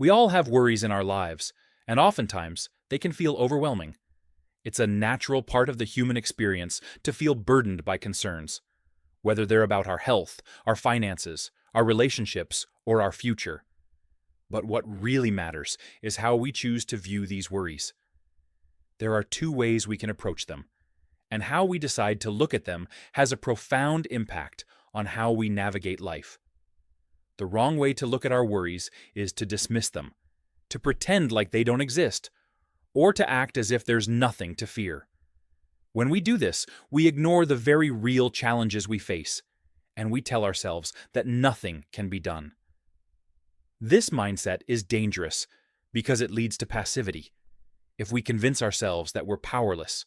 We all have worries in our lives, and oftentimes they can feel overwhelming. It's a natural part of the human experience to feel burdened by concerns, whether they're about our health, our finances, our relationships, or our future. But what really matters is how we choose to view these worries. There are two ways we can approach them, and how we decide to look at them has a profound impact on how we navigate life. The wrong way to look at our worries is to dismiss them, to pretend like they don't exist, or to act as if there's nothing to fear. When we do this, we ignore the very real challenges we face, and we tell ourselves that nothing can be done. This mindset is dangerous because it leads to passivity. If we convince ourselves that we're powerless,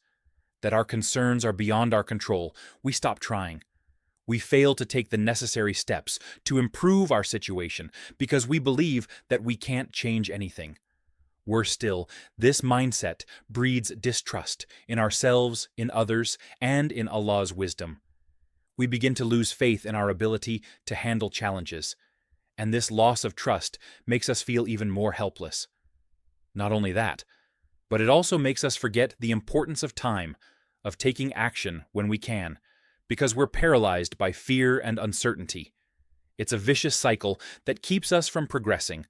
that our concerns are beyond our control, we stop trying. We fail to take the necessary steps to improve our situation because we believe that we can't change anything. Worse still, this mindset breeds distrust in ourselves, in others, and in Allah's wisdom. We begin to lose faith in our ability to handle challenges, and this loss of trust makes us feel even more helpless. Not only that, but it also makes us forget the importance of time, of taking action when we can, because we're paralyzed by fear and uncertainty. It's a vicious cycle that keeps us from progressing.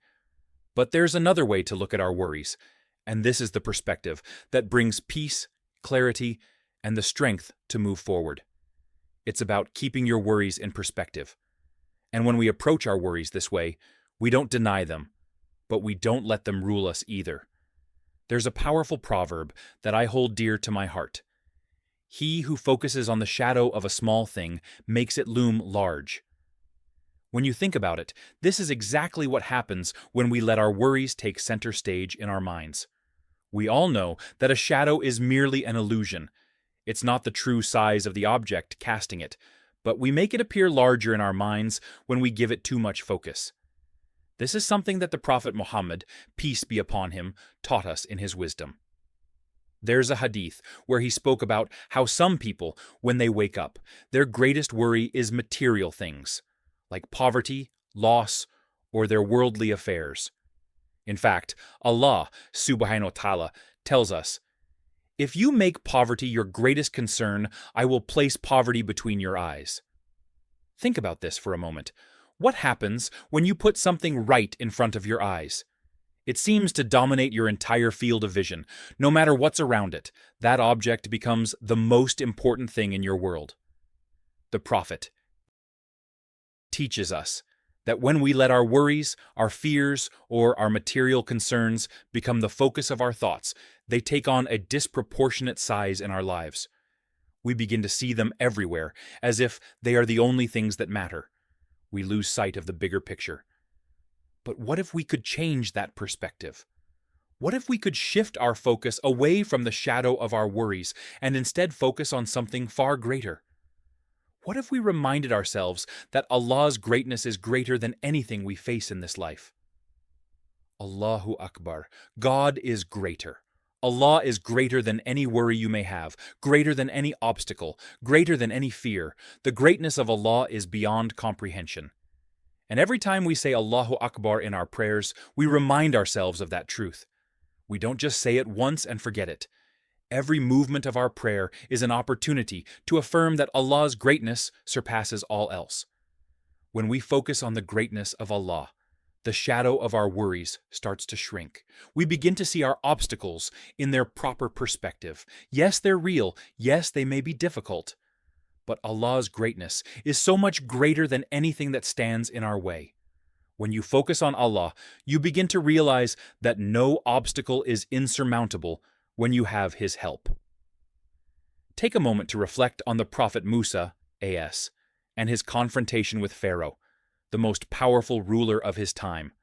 But there's another way to look at our worries, and this is the perspective that brings peace, clarity, and the strength to move forward. It's about keeping your worries in perspective. And when we approach our worries this way, we don't deny them, but we don't let them rule us either. There's a powerful proverb that I hold dear to my heart. He who focuses on the shadow of a small thing makes it loom large. When you think about it, this is exactly what happens when we let our worries take center stage in our minds. We all know that a shadow is merely an illusion. It's not the true size of the object casting it, but we make it appear larger in our minds when we give it too much focus. This is something that the Prophet Muhammad, peace be upon him, taught us in his wisdom. There's a hadith where he spoke about how some people, when they wake up, their greatest worry is material things, like poverty, loss, or their worldly affairs. In fact, Allah, subhanahu wa ta'ala, tells us, "If you make poverty your greatest concern, I will place poverty between your eyes." Think about this for a moment. What happens when you put something right in front of your eyes? It seems to dominate your entire field of vision. No matter what's around it, that object becomes the most important thing in your world. The Prophet teaches us that when we let our worries, our fears, or our material concerns become the focus of our thoughts, they take on a disproportionate size in our lives. We begin to see them everywhere, as if they are the only things that matter. We lose sight of the bigger picture. But what if we could change that perspective? What if we could shift our focus away from the shadow of our worries and instead focus on something far greater? What if we reminded ourselves that Allah's greatness is greater than anything we face in this life? Allahu Akbar. God is greater. Allah is greater than any worry you may have, greater than any obstacle, greater than any fear. The greatness of Allah is beyond comprehension. And every time we say Allahu Akbar in our prayers, we remind ourselves of that truth. We don't just say it once and forget it. Every movement of our prayer is an opportunity to affirm that Allah's greatness surpasses all else. When we focus on the greatness of Allah, the shadow of our worries starts to shrink. We begin to see our obstacles in their proper perspective. Yes, they're real. Yes, they may be difficult. But Allah's greatness is so much greater than anything that stands in our way. When you focus on Allah, you begin to realize that no obstacle is insurmountable when you have His help. Take a moment to reflect on the Prophet Musa, A.S., and his confrontation with Pharaoh, the most powerful ruler of his time.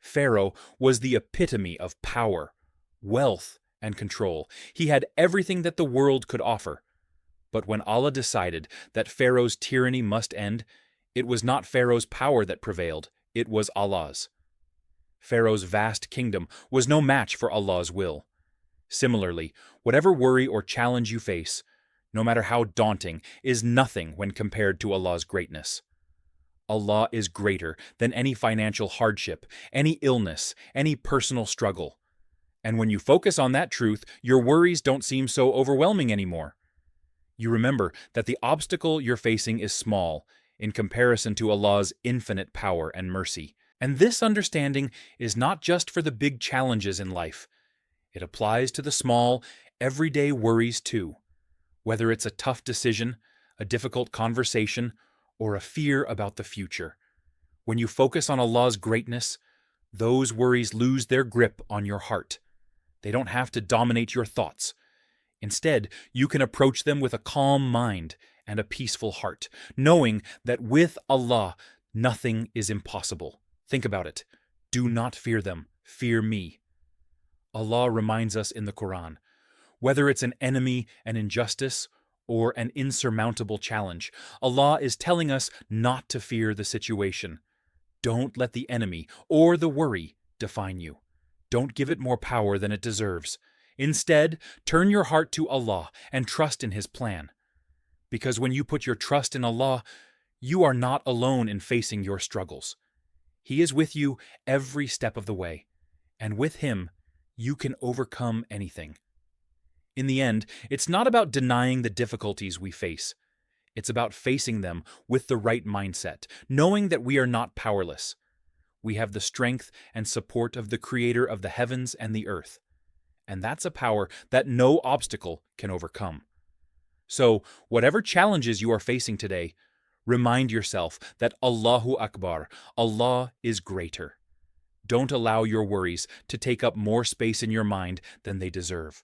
Pharaoh was the epitome of power, wealth, and control. He had everything that the world could offer. But when Allah decided that Pharaoh's tyranny must end, it was not Pharaoh's power that prevailed, it was Allah's. Pharaoh's vast kingdom was no match for Allah's will. Similarly, whatever worry or challenge you face, no matter how daunting, is nothing when compared to Allah's greatness. Allah is greater than any financial hardship, any illness, any personal struggle. And when you focus on that truth, your worries don't seem so overwhelming anymore. You remember that the obstacle you're facing is small in comparison to Allah's infinite power and mercy. And this understanding is not just for the big challenges in life. It applies to the small, everyday worries too. Whether it's a tough decision, a difficult conversation, or a fear about the future. When you focus on Allah's greatness, those worries lose their grip on your heart. They don't have to dominate your thoughts. Instead, you can approach them with a calm mind and a peaceful heart, knowing that with Allah, nothing is impossible. Think about it. Do not fear them. Fear me. Allah reminds us in the Quran, whether it's an enemy, an injustice, or an insurmountable challenge, Allah is telling us not to fear the situation. Don't let the enemy or the worry define you. Don't give it more power than it deserves. Instead, turn your heart to Allah and trust in His plan. Because when you put your trust in Allah, you are not alone in facing your struggles. He is with you every step of the way, and with Him, you can overcome anything. In the end, it's not about denying the difficulties we face. It's about facing them with the right mindset, knowing that we are not powerless. We have the strength and support of the Creator of the heavens and the earth. And that's a power that no obstacle can overcome. So, whatever challenges you are facing today, remind yourself that Allahu Akbar, Allah is greater. Don't allow your worries to take up more space in your mind than they deserve.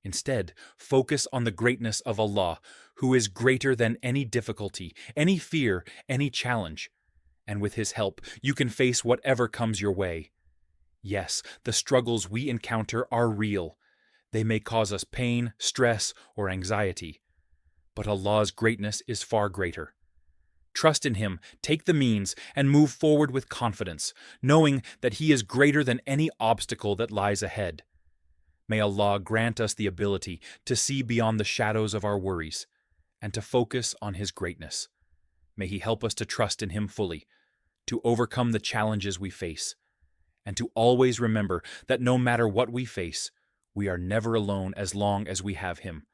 Instead, focus on the greatness of Allah, who is greater than any difficulty, any fear, any challenge. And with His help, you can face whatever comes your way. Yes, the struggles we encounter are real. They may cause us pain, stress, or anxiety. But Allah's greatness is far greater. Trust in Him, take the means, and move forward with confidence, knowing that He is greater than any obstacle that lies ahead. May Allah grant us the ability to see beyond the shadows of our worries and to focus on His greatness. May He help us to trust in Him fully, to overcome the challenges we face, and to always remember that no matter what we face, we are never alone as long as we have Him.